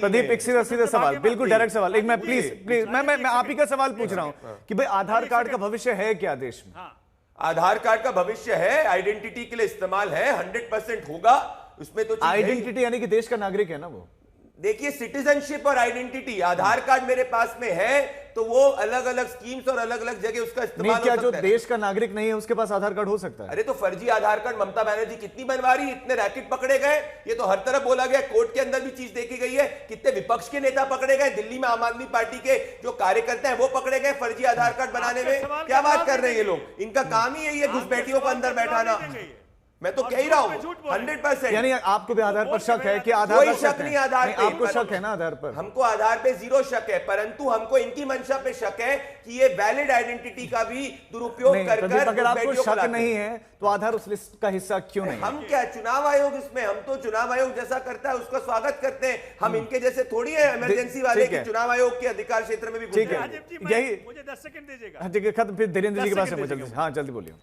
प्रदीप एक सीधा सवाल, बिल्कुल डायरेक्ट सवाल, एक मैं प्लीज मैं आप ही का सवाल पूछ रहा हूं कि भाई आधार कार्ड का भविष्य है क्या देश में? आधार कार्ड का भविष्य है, आइडेंटिटी के लिए इस्तेमाल है, 100% होगा उसमें तो। आइडेंटिटी यानी कि देश का नागरिक है ना वो। देखिए, सिटीजनशिप और आइडेंटिटी, आधार कार्ड मेरे पास में है तो वो अलग अलग स्कीम्स और अलग अलग जगह उसका इस्तेमाल हो क्या सकता जो है। देश का नागरिक नहीं है उसके पास आधार कार्ड हो सकता है? अरे तो फर्जी आधार कार्ड ममता बनर्जी कितनी बनवा रही, इतने रैकेट पकड़े गए, ये तो हर तरफ बोला गया, कोर्ट के अंदर भी चीज देखी गई है, कितने विपक्ष के नेता पकड़े गए, दिल्ली में आम आदमी पार्टी के जो कार्यकर्ता है वो पकड़े गए फर्जी आधार कार्ड बनाने में। क्या बात कर रहे हैं ये लोग, इनका काम ही यही है घुसपैठियों को अंदर बैठाना। मैं तो कह ही रहा हूं 100%। यानी आपको भी आधार पर शक है कि आधार कोई शक नहीं आधार पे, आपको शक है ना आधार पर? हमको आधार पे जीरो शक है, परंतु हमको इनकी मंशा पे शक है कि ये वैलिड आइडेंटिटी का भी दुरुपयोग कर अगर आपको शक नहीं है तो आधार उस लिस्ट का हिस्सा क्यों नहीं? हम क्या चुनाव आयोग इसमें, हम तो चुनाव आयोग जैसा करता है उसका स्वागत करते हैं, हम इनके जैसे थोड़ी है इमरजेंसी वाले कि चुनाव आयोग के अधिकार क्षेत्र में भी। ठीक है, यही मुझे 10 सेकंड दीजिएगा। ठीक है, खत्म, फिर धीरेन्द्र जी के पास जल्दी। हाँ जल्दी बोलिए।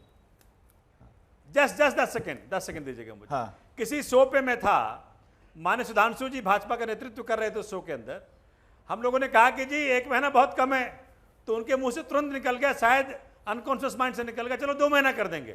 जस्ट 10 सेकंड दीजिएगा मुझे। हाँ। किसी शो पे मैं था, माननीय सुधांशु जी भाजपा का नेतृत्व कर रहे थे शो के अंदर, हम लोगों ने कहा कि जी 1 महीना बहुत कम है, तो उनके मुंह से तुरंत निकल गया, शायद अनकॉन्शियस माइंड से निकल गया, चलो 2 महीना कर देंगे।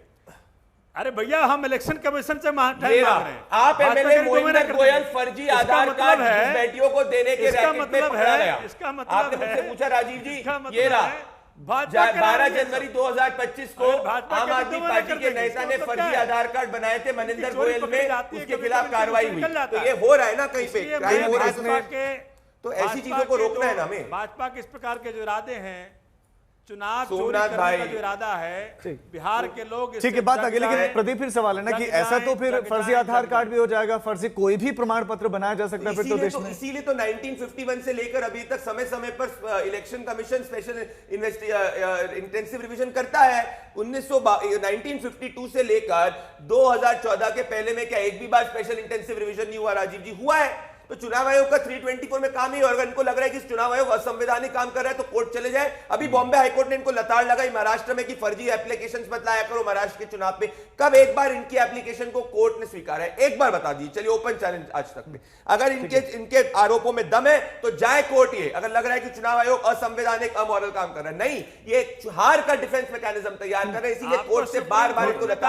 अरे भैया हम इलेक्शन कमीशन से टाइम मांग रहे हैं, आप एमएलए मोइंदर गोयल फर्जी आधार कार्ड बेटियों को देने के रैकेट में पकड़ा गया। इसका मतलब आपने मुझसे पूछा राजीव जी, ये रहा 12 जनवरी 2025 को आम आदमी पार्टी के नेता ने फर्जी आधार कार्ड बनाए थे मनिंदर गोयल में, उसके खिलाफ कार्रवाई हुई। तो ये हो रहा है ना कहीं पे, क्राइम हो रहा है, तो ऐसी चीजों को रोकना है ना हमें। भाजपा के इस प्रकार के जो इरादे हैं, चुनाव सोमनाथ भाई का जो इरादा है, बिहार के लोग, ठीक है बात आगे, लेकिन प्रदीप फिर सवाल है ना कि ऐसा तो फिर फर्जी आधार कार्ड भी हो जाएगा, फर्जी कोई भी प्रमाण पत्र बनाया जा सकता है फिर तो देश में। इसीलिए तो 1951 से लेकर अभी तक समय समय पर election commission special intensive revision करता है। 1952 से लेकर 2014 के पहले में क्या एक भी बार स्पेशल इंटेंसिव रिवीजन नहीं हुआ राजीव जी? हुआ है। तो चुनाव आयोग का 324 में काम ही, और अगर इनको लग रहा है कि चुनाव आयोग असंवैधानिक काम कर रहा है तो कोर्ट चले जाए। अभी बॉम्बे हाईकोर्ट ने इनको लताड़ लगाई महाराष्ट्र में कि फर्जी एप्लीकेशंस मत लाया करो महाराष्ट्र के चुनाव पे। कब एक बार इनकी एप्लीकेशन को कोर्ट ने स्वीकारा है? एक बार बता दीजिए, चलिए ओपन चैलेंज आज तक में। अगर इनके आरोपों में दम है तो जाए कोर्ट। ये अगर लग रहा है कि चुनाव आयोग असंवैधानिक अमोरल काम कर रहा है, नहीं, ये हार का डिफेंस मैकेनिज्म तैयार कर रहे हैं, इसीलिए कोर्ट से बार बार इनको लताड़